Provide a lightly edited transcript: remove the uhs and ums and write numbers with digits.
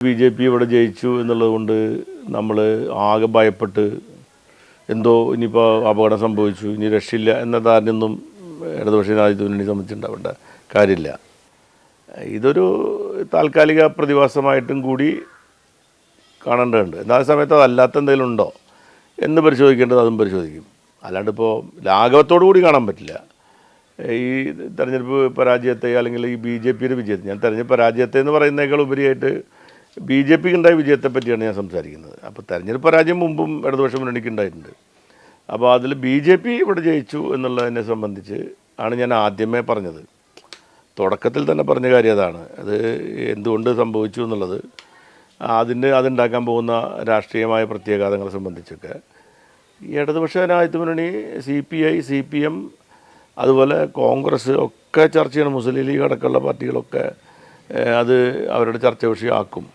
BJP ഇവിടെ ജയിച്ചു എന്നുള്ളത് കൊണ്ട് നമ്മൾ ആകെ ഭയപ്പെട്ട് എന്തോ ഇനിയിപ്പോൾ അപകടം സംഭവിച്ചു, ഇനി രക്ഷയില്ല എന്ന ധാരണയൊന്നും ഇടതുപക്ഷ ജനാധിപത്യ മുന്നണി സംബന്ധിച്ചുണ്ടാവേണ്ട കാര്യമില്ല. ഇതൊരു താൽക്കാലിക പ്രതിഭാസമായിട്ടും കൂടി കാണേണ്ടതുണ്ട്. എന്നാൽ സമയത്ത് അതല്ലാത്ത എന്തെങ്കിലും ഉണ്ടോ എന്ന് പരിശോധിക്കേണ്ടത് അതും പരിശോധിക്കും. അല്ലാണ്ട് ഇപ്പോൾ ലാഘവത്തോടു കൂടി കാണാൻ പറ്റില്ല. ഈ തെരഞ്ഞെടുപ്പ് പരാജയത്തെ അല്ലെങ്കിൽ ഈ ബി.ജെ.പിയുടെ വിജയത്തെ, ഞാൻ തെരഞ്ഞെടുപ്പ് പരാജയത്തെ എന്ന് പറയുന്നതിനേക്കാൾ ഉപരിയായിട്ട് ബി.ജെ.പിക്ക് ഉണ്ടായ വിജയത്തെ പറ്റിയാണ് ഞാൻ സംസാരിക്കുന്നത്. അപ്പോൾ തെരഞ്ഞെടുപ്പ് പരാജയം മുമ്പും ഇടതുപക്ഷ മുന്നണിക്ക് ഉണ്ടായിട്ടുണ്ട്. അപ്പോൾ അതിൽ ബി.ജെ.പി ഇവിടെ ജയിച്ചു എന്നുള്ളതിനെ സംബന്ധിച്ച് ആണ് ഞാൻ ആദ്യമേ പറഞ്ഞത്. തുടക്കത്തിൽ തന്നെ പറഞ്ഞ കാര്യം അതാണ്. അത് എന്തുകൊണ്ട് സംഭവിച്ചു എന്നുള്ളത്, അതുണ്ടാക്കാൻ പോകുന്ന രാഷ്ട്രീയമായ പ്രത്യാഘാതങ്ങളെ സംബന്ധിച്ചൊക്കെ ഈ ഇടതുപക്ഷ ജനാധിപത്യ മുന്നണി, CPI, CPM, അതുപോലെ കോൺഗ്രസ് ഒക്കെ ചർച്ച ചെയ്യണം. മുസ്ലിം ലീഗ് അടക്കമുള്ള പാർട്ടികളൊക്കെ അത് അവരുടെ ചർച്ച വിഷയമാക്കും.